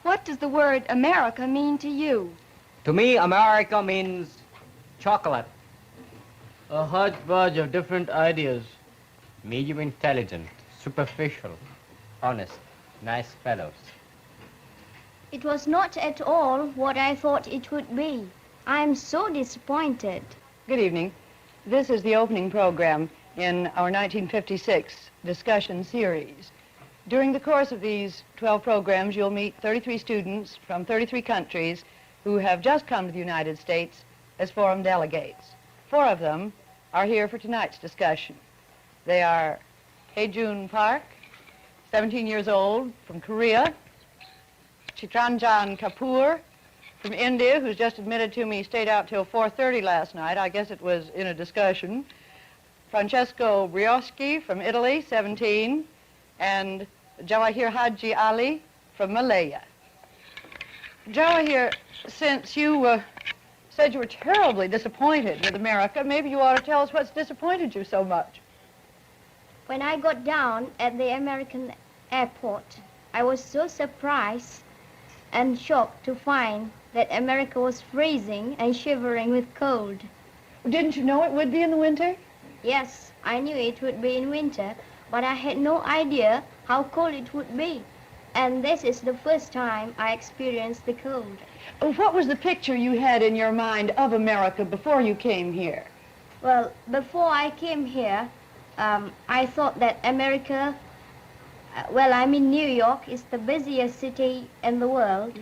What does the word America mean to you? To me, America means chocolate. A hodgepodge of different ideas. Medium intelligent, superficial, honest, nice fellows. It was not at all what I thought it would be. I am so disappointed. Good evening. This is the opening program in our 1956 discussion series. During the course of these 12 programs, you'll meet 33 students from 33 countries who have just come to the United States as forum delegates. 4 of them are here for tonight's discussion. They are Hejun Park, 17 years old, from Korea; Chitranjan Kapoor from India, who's just admitted to me, stayed out till 4:30 last night. I guess it was in a discussion. Francesco Brioschi from Italy, 17, and Jawahir Haji Ali from Malaya. Jawahir, since you said you were terribly disappointed with America, maybe you ought to tell us what's disappointed you so much. When I got down at the American airport, I was so surprised and shocked to find that America was freezing and shivering with cold. Didn't you know it would be in the winter? Yes, I knew it would be in winter, but I had no idea how cold it would be. And this is the first time I experienced the cold. What was the picture you had in your mind of America before you came here? Well, before I came here, I thought that America, I'm in New York, is the busiest city in the world.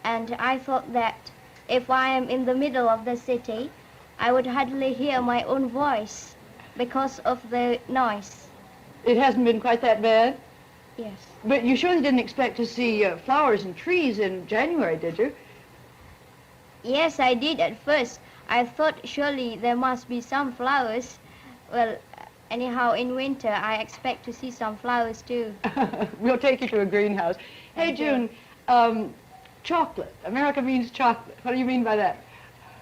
And I thought that if I am in the middle of the city, I would hardly hear my own voice because of the noise. It hasn't been quite that bad? Yes. But you surely didn't expect to see flowers and trees in January, did you? Yes, I did at first. I thought surely there must be some flowers. Well, anyhow, in winter, I expect to see some flowers too. We'll take you to a greenhouse. Hey, June, chocolate. America means chocolate. What do you mean by that?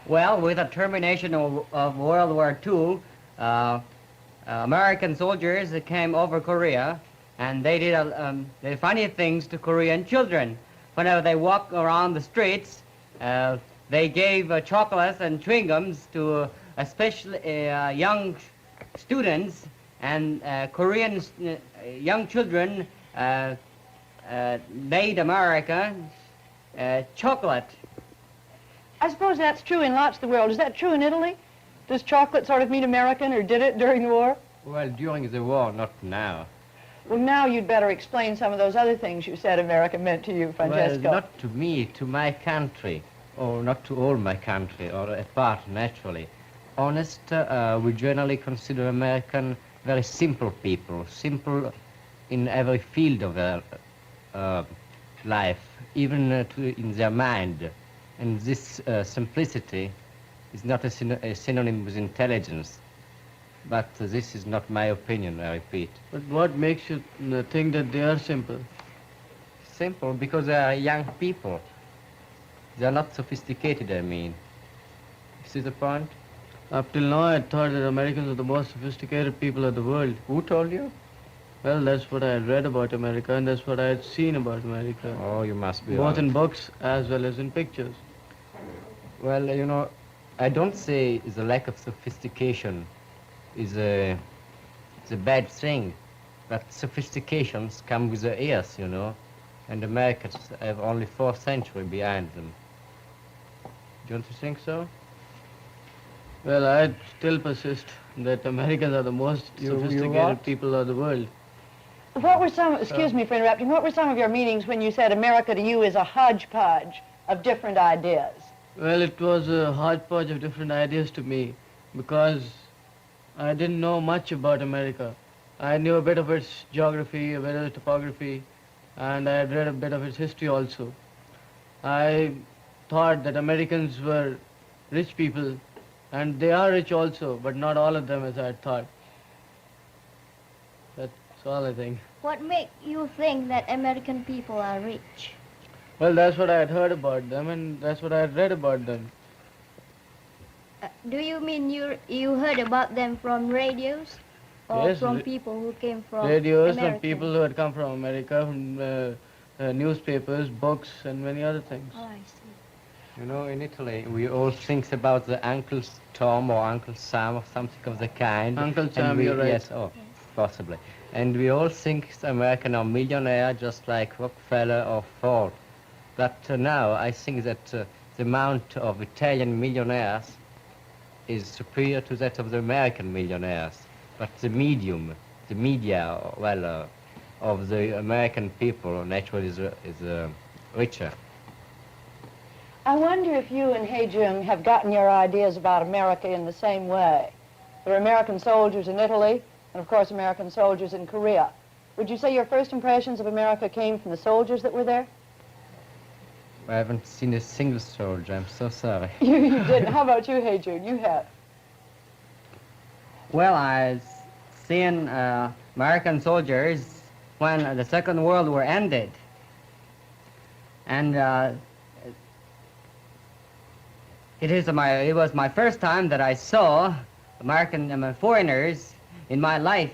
Well, with the termination of World War II, American soldiers came over Korea, and they did funny things to Korean children. Whenever they walk around the streets, they gave chocolates and chewing gums to especially young students, and Korean young children made America chocolate. I suppose that's true in lots of the world. Is that true in Italy? Does chocolate sort of mean American, or did it during the war? Well, during the war, not now. Well, now you'd better explain some of those other things you said America meant to you, Francesco. Well, not to me, to my country, or not to all my country, or a part, naturally. Honest, we generally consider American very simple people, simple in every field of their life, even in their mind. And this simplicity is not a synonym with intelligence. But this is not my opinion, I repeat. But what makes you think that they are simple? Simple because they are young people. They are not sophisticated, I mean. You see the point? Up till now, I thought that Americans are the most sophisticated people of the world. Who told you? Well, that's what I had read about America, and that's what I had seen about America. Oh, you must be both wrong. in books as well as in pictures. Well, you know, I don't say the lack of sophistication is a bad thing, but sophistications come with the years, you know, and Americans have only 4th century behind them. Don't you think so? Well, I still persist that Americans are the most sophisticated people of the world. What were some, excuse me for interrupting, what were some of your meanings when you said America to you is a hodgepodge of different ideas? Well, it was a hodgepodge of different ideas to me because I didn't know much about America. I knew a bit of its geography, a bit of its topography, and I had read a bit of its history also. I thought that Americans were rich people, and they are rich also, but not all of them as I had thought. That's all I think. What makes you think that American people are rich? Well, that's what I had heard about them, and that's what I had read about them. Do you mean you heard about them from radios? Or Yes, from people who came from radios, America? from people who had come from America, from newspapers, books, and many other things. Oh, I see. You know, in Italy, we all think about the Uncle Tom or Uncle Sam or something of the kind. Uncle And Sam, you're right. Yes, oh, possibly. And we all think American are millionaire just like Rockefeller or Ford. But now I think that the amount of Italian millionaires is superior to that of the American millionaires. But the media, well, of the American people naturally is richer. I wonder if you and Hey Jim have gotten your ideas about America in the same way. There are American soldiers in Italy, and of course American soldiers in Korea. Would you say your first impressions of America came from the soldiers that were there? I haven't seen a single soldier, I'm so sorry. You didn't. How about you, Hey Jude? You have. Well, I've seen American soldiers when the Second World War ended. And it was my first time that I saw American foreigners in my life,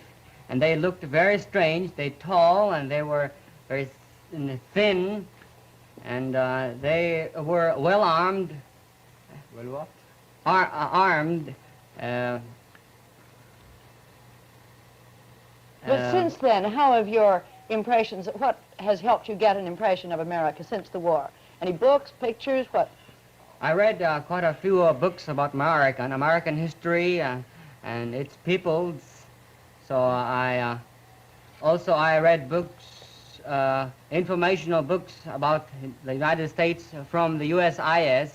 and they looked very strange. They tall, and they were very thin, and they were well armed. Well, what? Armed. But since then, how have your impressions, what has helped you get an impression of America since the war? Any books, pictures, what? I read quite a few books about American history and its peoples. So I read books, informational books about the United States from the USIS.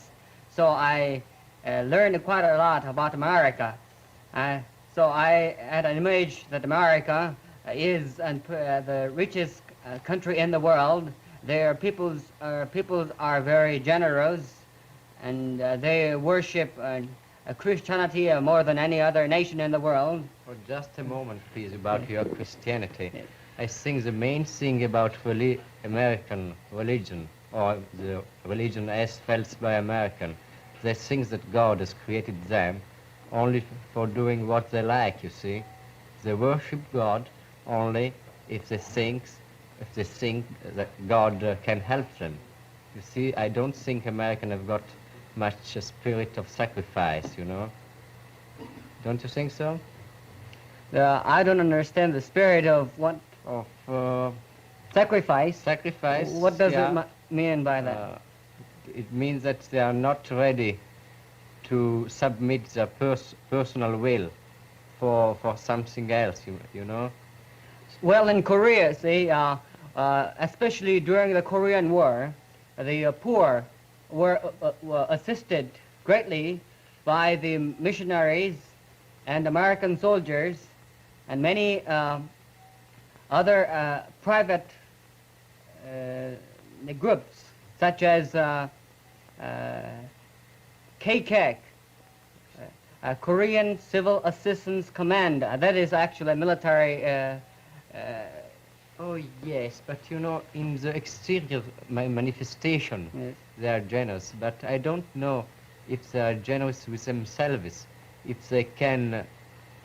So I learned quite a lot about America. So I had an image that America is the richest country in the world. Their peoples are very generous, and they worship Christianity more than any other nation in the world. For just a moment, please, about your Christianity. I think the main thing about American religion, or the religion as felt by American, they think that God has created them only for doing what they like, you see. They worship God only if they think that God can help them. You see, I don't think Americans have got much spirit of sacrifice, you know. Don't you think so? I don't understand the spirit of what? Of Sacrifice. sacrifice. What does yeah. it mean by that? It means that they are not ready to submit their personal will for something else, you know. Well, in Korea, see, especially during the Korean War, the poor were assisted greatly by the missionaries and American soldiers and many other private groups, such as KCAC, Korean Civil Assistance Command. That is actually a military. Oh yes, but you know, in the exterior manifestation, Yes. they are generous. But I don't know if they are generous with themselves. If they can,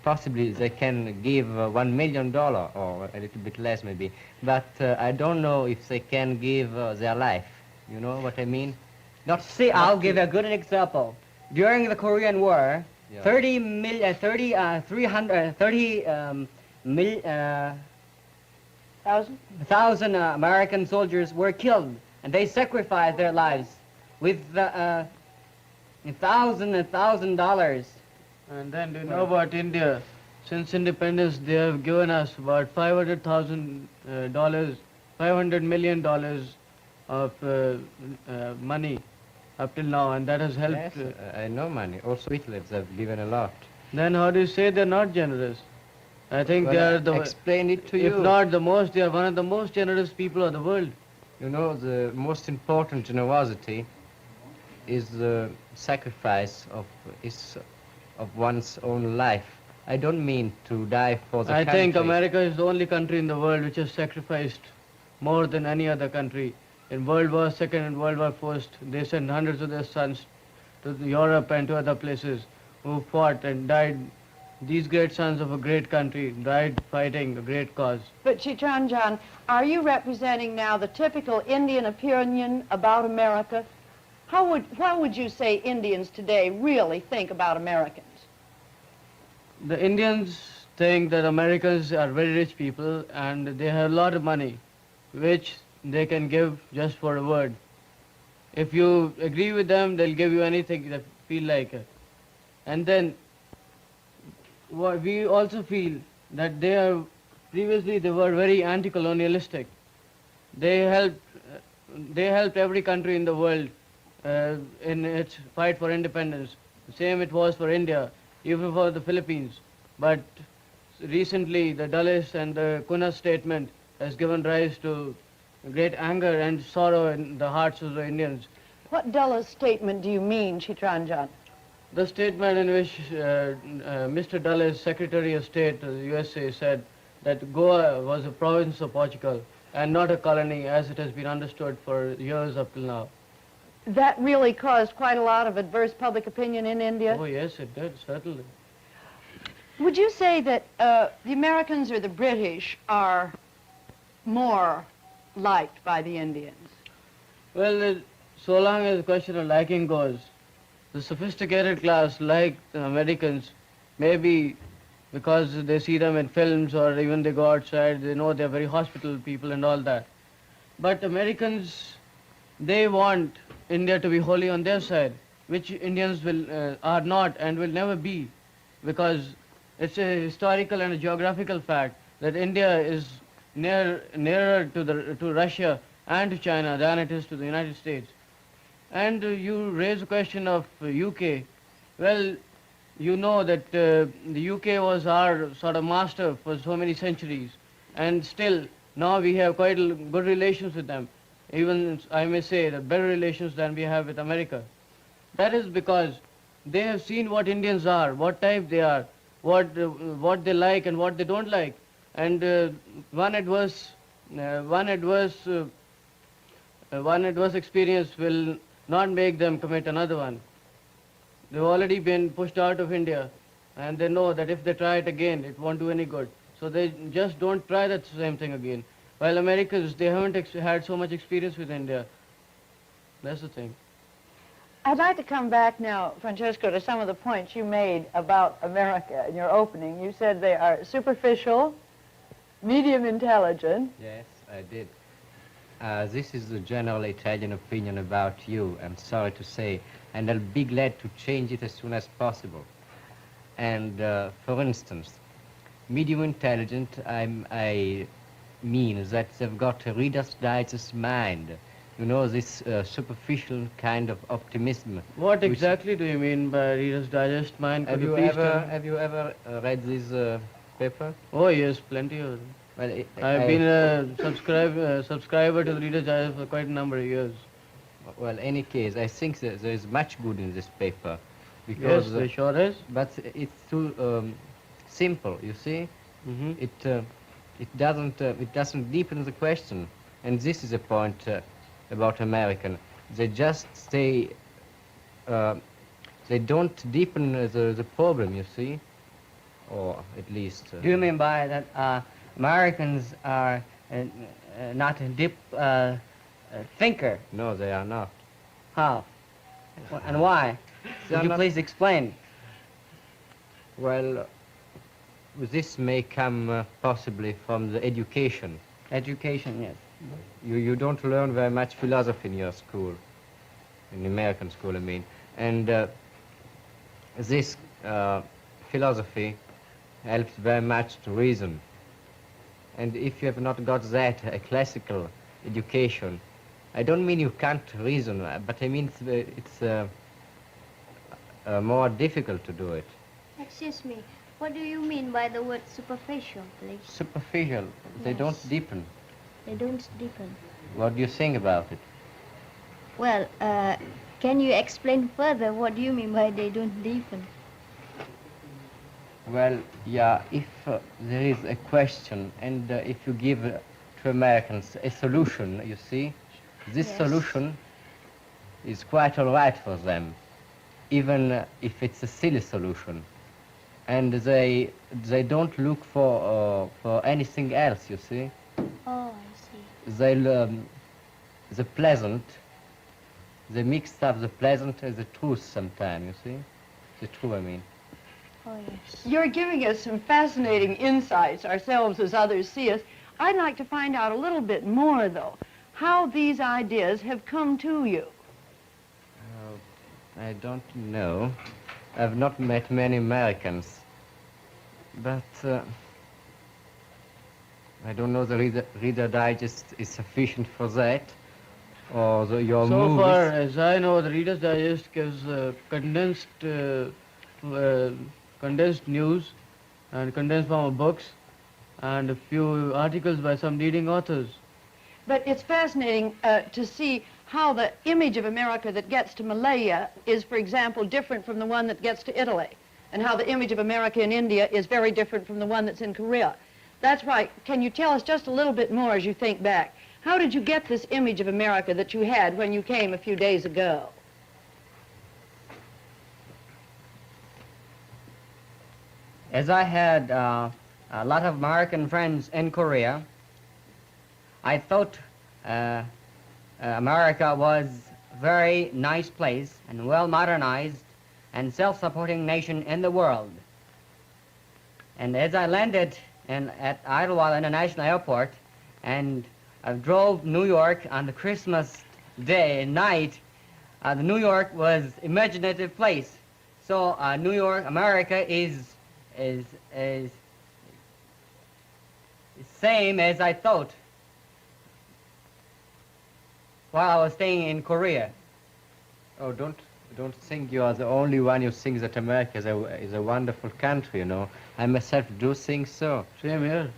possibly they can give $1 million or a little bit less maybe. But I don't know if they can give their life. You know what I mean? See, I'll give a good example. During the Korean War, Yeah. 1,000? American soldiers were killed, and they sacrificed their lives with $1,000. And then do you know about India? Since independence, they have given us about $500 million of money up till now, and that has helped. Yes, I know money. Also Hitler have given a lot. Then how do you say they're not generous? I think they are the. Explain it to you. If not the most, they are one of the most generous people of the world. You know, the most important generosity is the sacrifice of one's own life. I don't mean to die for the I country. think America is the only country in the world which has sacrificed more than any other country. In World War II and World War I, they sent hundreds of their sons to Europe and to other places who fought and died these great sons of a great country died fighting a great cause. But Chitranjan, are you representing now the typical Indian opinion about America? How would you say Indians today really think about Americans? The Indians think that Americans are very rich people and they have a lot of money, which they can give just for a word. If you agree with them, they'll give you anything that feel like it. And then we also feel that previously they were very anti-colonialistic. They helped every country in the world in its fight for independence. The same it was for India, even for the Philippines. But recently the Dulles and the Kuna statement has given rise to great anger and sorrow in the hearts of the Indians. What Dulles statement do you mean, Chitranjan? The statement in which Mr. Dulles, Secretary of State of the USA, said that Goa was a province of Portugal and not a colony as it has been understood for years up till now. That really caused quite a lot of adverse public opinion in India? Oh yes, it did, certainly. Would you say that the Americans or the British are more liked by the Indians? Well, so long as the question of liking goes, the sophisticated class like the Americans, maybe because they see them in films or even they go outside, they know they're very hospitable people and all that. But Americans, they want India to be wholly on their side, which Indians are not and will never be, because it's a historical and a geographical fact that India is nearer to Russia and to China than it is to the United States. And you raise a question of UK. Well, you know that the UK was our sort of master for so many centuries, and still now we have quite good relations with them. Even, I may say, that better relations than we have with America. That is because they have seen what Indians are, what type they are, what they like and what they don't like. And one adverse experience will not make them commit another one. They've already been pushed out of India, and they know that if they try it again, it won't do any good. So they just don't try that same thing again. While Americans, they haven't had so much experience with India. That's the thing. I'd like to come back now, Francesco, to some of the points you made about America in your opening. You said they are superficial, medium intelligent. Yes, I did. This is the general Italian opinion about you, I'm sorry to say, and I'll be glad to change it as soon as possible. And for instance, medium intelligent, I mean that they've got a Reader's Digest mind. You know, this superficial kind of optimism. What exactly do you mean by Reader's Digest mind? Have you ever read this paper? Oh yes, plenty of them. Well, I've been a subscriber to the Reader's Digest for quite a number of years. Well, any case, I think that there is much good in this paper, because Yes, there sure is. but it's too simple. You see, Mm-hmm. it doesn't deepen the question, and this is a point about American. They just stay. They don't deepen the problem. You see, or at least. Do you mean by that Americans are not a deep thinker? No, they are not. How? And why? They are Would you not- please explain? Well, this may come possibly from the education. Education, yes. You don't learn very much philosophy in your school, in American school, I mean. And this philosophy helps very much to reason. And if you have not got that, a classical education, I don't mean you can't reason, but I mean it's more difficult to do it. Excuse me, what do you mean by the word superficial, please? Superficial, they Yes. don't deepen. They don't deepen. What do you think about it? Well, can you explain further what do you mean by they don't deepen? Well, yeah, if there is a question and if you give to Americans a solution, you see, this Yes. solution is quite all right for them, even if it's a silly solution. and they don't look for anything else, you see. Oh, I see. The pleasant, they mix up the pleasant and the truth sometimes, you see. The truth, I mean. Oh, yes. You're giving us some fascinating insights, ourselves as others see us. I'd like to find out a little bit more, though, how these ideas have come to you. I don't know. I've not met many Americans, but I don't know the Reader Digest is sufficient for that, or your So movies. far as I know, the Reader's Digest gives condensed news and condensed form of books and a few articles by some leading authors. But it's fascinating to see how the image of America that gets to Malaya is, for example, different from the one that gets to Italy, and how the image of America in India is very different from the one that's in Korea. That's why, can you tell us just a little bit more as you think back? How did you get this image of America that you had when you came a few days ago? As I had a lot of American friends in Korea, I thought America was a very nice place and well modernized and self-supporting nation in the world. And as I landed at Idlewild International Airport and drove New York on the Christmas day night, the New York was imaginative place. So New York, America is same as I thought while I was staying in Korea. Oh, don't think you are the only one who thinks that America is a wonderful country, you know. I myself do think so. Same here.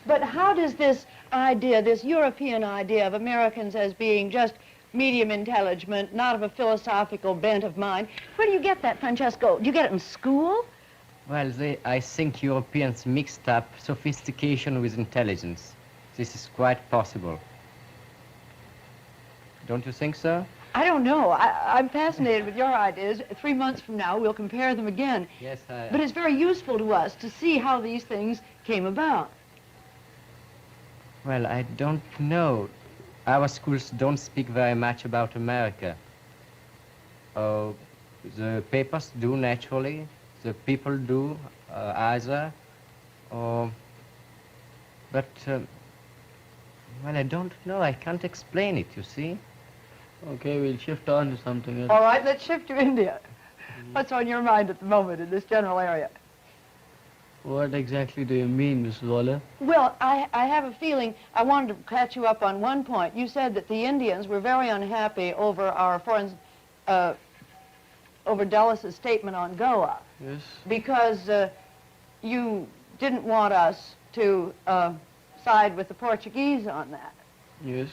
But how does this idea, this European idea of Americans as being just medium intelligent, not of a philosophical bent of mind, where do you get that, Francesco? Do you get it in school? Well, I think Europeans mixed up sophistication with intelligence. This is quite possible. Don't you think so? I don't know. I'm fascinated with your ideas. 3 months from now, we'll compare them again. Yes, But it's very useful to us to see how these things came about. Well, I don't know. Our schools don't speak very much about America. The papers do, naturally. The people do, either. But, well, I don't know. I can't explain it, you see. Okay, we'll shift on to something else. All right, let's shift to India. What's on your mind at the moment in this general area? What exactly do you mean, Mrs. Waller? Well, I have a feeling, I wanted to catch you up on one point. You said that the Indians were very unhappy over our over Dulles' statement on Goa. Yes. Because you didn't want us to side with the Portuguese on that. Yes.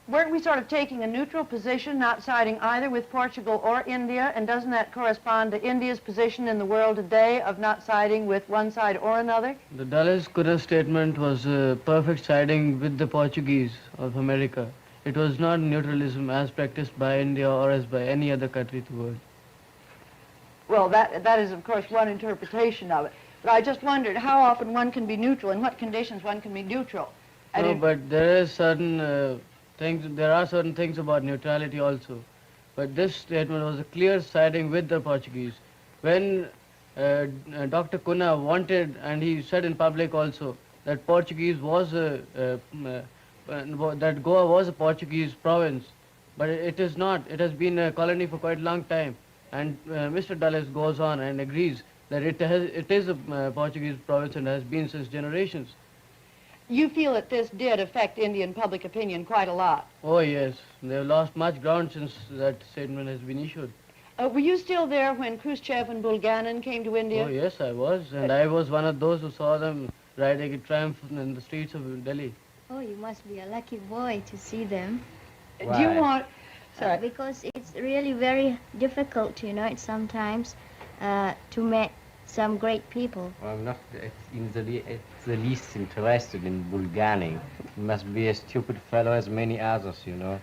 Weren't we sort of taking a neutral position, not siding either with Portugal or India? And doesn't that correspond to India's position in the world today of not siding with one side or another? The Dulles-Coura statement was perfect siding with the Portuguese of America. It was not neutralism as practiced by India or as by any other country in the world. Well, that is, of course, one interpretation of it. But I just wondered how often one can be neutral, in what conditions one can be neutral. No, but there are certain things about neutrality also. But this statement was a clear siding with the Portuguese. When Dr. Cunha wanted, and he said in public also, that Portuguese was that Goa was a Portuguese province, but it is not. It has been a colony for quite a long time. And Mr. Dulles goes on and agrees that it is a Portuguese province and has been since generations. You feel that this did affect Indian public opinion quite a lot. Oh yes, they have lost much ground since that statement has been issued. Were you still there when Khrushchev and Bulganin came to India? Oh yes, I was, and I was one of those who saw them riding in triumph in the streets of Delhi. Oh, you must be a lucky boy to see them. Do you want... Sorry. Because it's really very difficult, you know, sometimes to meet some great people. Well, I'm not the least interested in Bulganin. He must be a stupid fellow as many others, you know.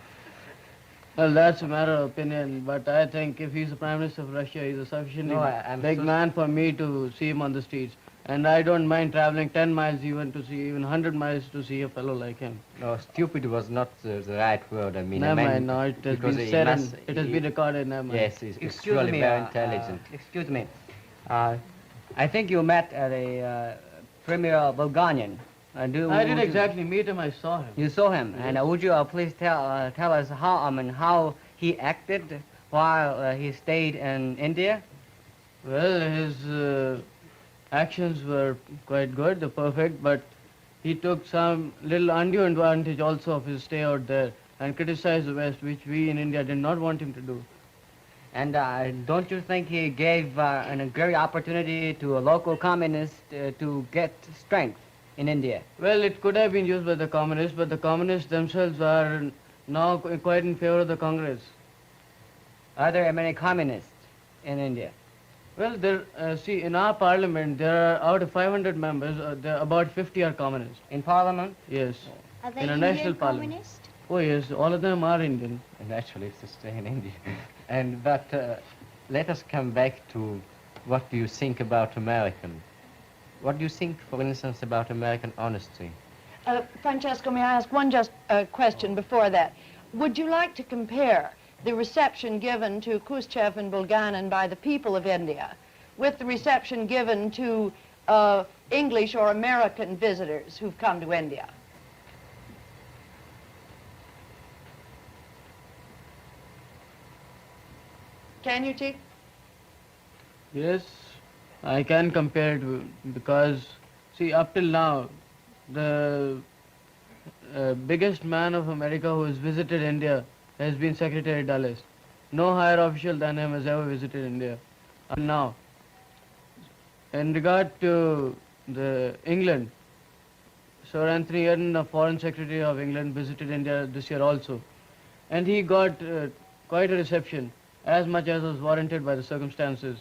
Well, that's a matter of opinion, but I think if he's the Prime Minister of Russia, he's a sufficiently No, I'm big so man for me to see him on the streets. And I don't mind traveling 10 miles even to see, even 100 miles to see a fellow like him. No, stupid was not the right word. I mean, Never I mind, meant no, it has because been he said must- and it has he- been recorded, never mind. Yes, he's Excuse surely me. very intelligent. Excuse me. I think you met the Premier Bulgarian. I didn't exactly meet him, I saw him. You saw him, and would you please tell us how he acted while he stayed in India? Well, his actions were quite good, they're perfect, but he took some little undue advantage also of his stay out there and criticized the West, which we in India did not want him to do. And don't you think he gave a great opportunity to a local communist to get strength in India? Well, it could have been used by the communists, but the communists themselves are now quite in favor of the Congress. Are there many communists in India? Well, see, in our parliament, there are out of 500 members, about 50 are communists. In Parliament? Yes. Are they In a Indian national parliament. communist? Oh yes, all of them are Indian. Naturally, it's to stay in India. But let us come back to what do you think about American? What do you think, for instance, about American honesty? Francesco, may I ask one just question before that? Would you like to compare the reception given to Khrushchev and Bulganin by the people of India with the reception given to English or American visitors who've come to India? Can you, Chief? Yes, I can compare it because, see, up till now, the biggest man of America who has visited India has been Secretary Dulles. No higher official than him has ever visited India up till now. In regard to the England, Sir Anthony Eden, the Foreign Secretary of England, visited India this year also, and he got quite a reception, as much as was warranted by the circumstances,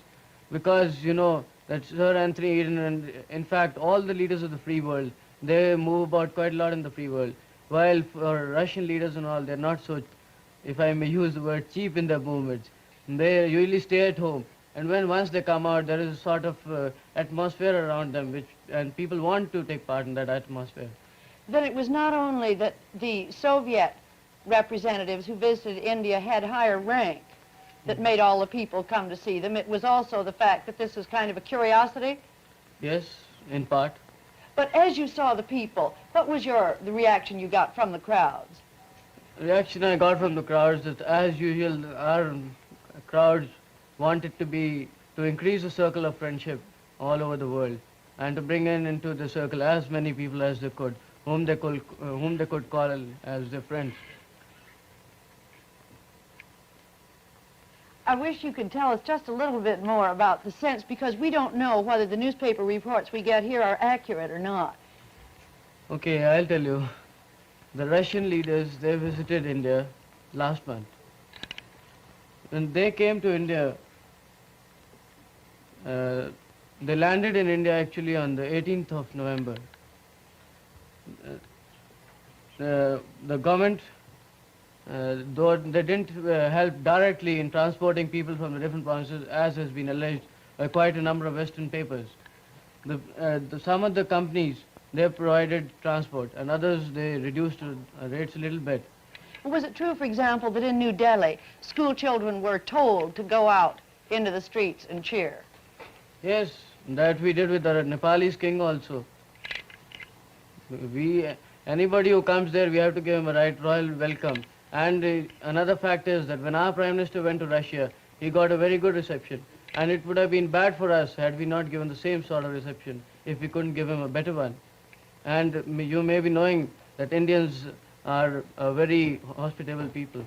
because you know that Sir Anthony Eden and in fact all the leaders of the free world, they move about quite a lot in the free world, while for Russian leaders and all, they're not so, if I may use the word, cheap in their movements. They usually stay at home, and once they come out, there is a sort of atmosphere around them, and people want to take part in that atmosphere. Then it was not only that the Soviet representatives who visited India had higher rank that made all the people come to see them. It was also the fact that this is kind of a curiosity. Yes, in part. But as you saw the people, what was the reaction you got from the crowds? The reaction I got from the crowds that, as usual, our crowds wanted to increase the circle of friendship all over the world and to bring into the circle as many people as they could, whom they could call as their friends. I wish you could tell us just a little bit more about the sense, because we don't know whether the newspaper reports we get here are accurate or not. Okay, I'll tell you. The Russian leaders, they visited India last month. When they came to India, they landed in India actually on the 18th of November. The government, though they didn't help directly in transporting people from the different provinces, as has been alleged by quite a number of Western papers. Some of the companies, they provided transport, and others, they reduced rates a little bit. Was it true, for example, that in New Delhi, school children were told to go out into the streets and cheer? Yes, that we did with the Nepalese king also. Anybody who comes there, we have to give him a royal welcome. And another fact is that when our Prime Minister went to Russia, he got a very good reception. And it would have been bad for us had we not given the same sort of reception, if we couldn't give him a better one. And you may be knowing that Indians are a very hospitable people.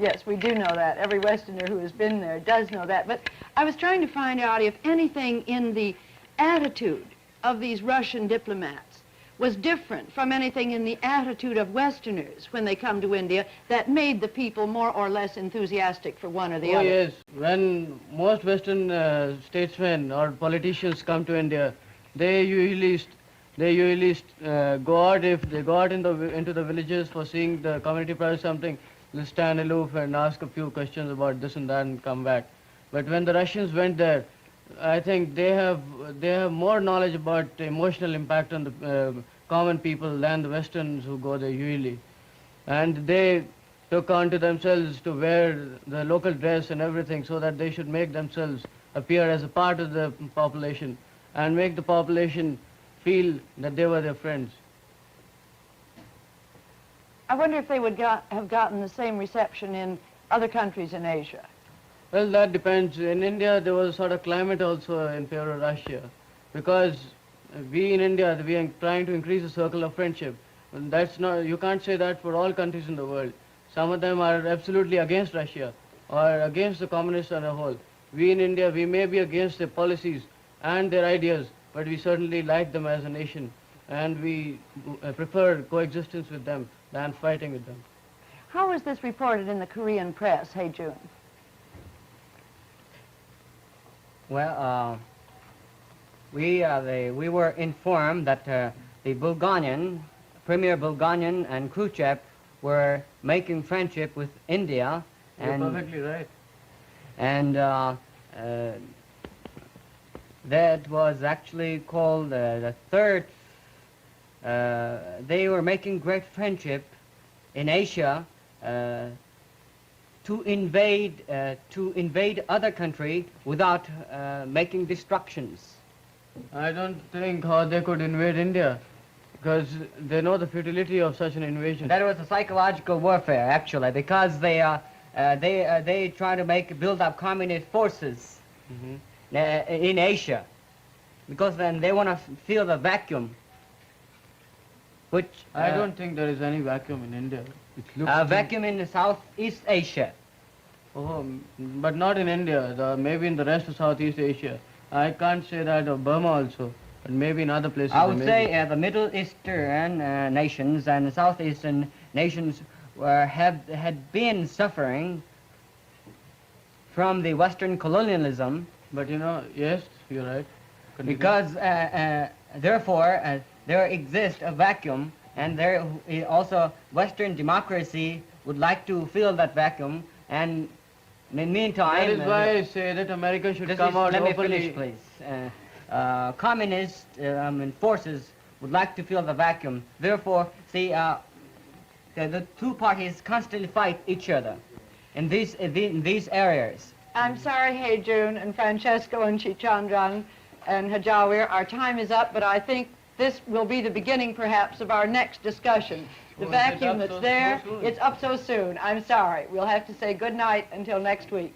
Yes, we do know that. Every Westerner who has been there does know that. But I was trying to find out if anything in the attitude of these Russian diplomats was different from anything in the attitude of Westerners when they come to India that made the people more or less enthusiastic for one or the other. Oh yes, when most Western statesmen or politicians come to India, they usually go out, if they go out into the villages for seeing the community project something, they'll stand aloof and ask a few questions about this and that and come back. But when the Russians went there, I think they have more knowledge about the emotional impact on the common people than the Westerns who go there usually. And they took on to themselves to wear the local dress and everything so that they should make themselves appear as a part of the population and make the population feel that they were their friends. I wonder if they would have gotten the same reception in other countries in Asia. Well, that depends. In India, there was a sort of climate also in favor of Russia, because we in India, we are trying to increase the circle of friendship. And that's not, you can't say that for all countries in the world. Some of them are absolutely against Russia or against the communists on a whole. We in India, we may be against their policies and their ideas, but we certainly like them as a nation, and we prefer coexistence with them than fighting with them. How was this reported in the Korean press, Hey June? Well, we were informed that the Bulgarian, Premier Bulgarian and Khrushchev were making friendship with India. You're perfectly right. And that was actually called the third. They were making great friendship in Asia to invade other country without making destructions. I don't think how they could invade India, because they know the futility of such an invasion. That was a psychological warfare, actually, because they try to build up communist forces in Asia, because then they want to fill the vacuum. Which I don't think there is any vacuum in India. It looks a vacuum in Southeast Asia. Oh, but not in India. Maybe in the rest of Southeast Asia. I can't say that of Burma also, but maybe in other places. I would say the Middle Eastern nations and the Southeastern nations had been suffering from the Western colonialism. But you know, yes, you're right. Continue. Because therefore there exists a vacuum, and there also Western democracy would like to fill that vacuum, and in the meantime... That is why I say that America should come out openly. openly. Let me finish, please. Communist forces would like to fill the vacuum. Therefore, see, the two parties constantly fight each other in these areas. I'm sorry, Hey June and Francesco and Chichandran and Hajawir, our time is up, but I think this will be the beginning, perhaps, of our next discussion. The vacuum that's there, it's up so soon. I'm sorry. We'll have to say good night until next week.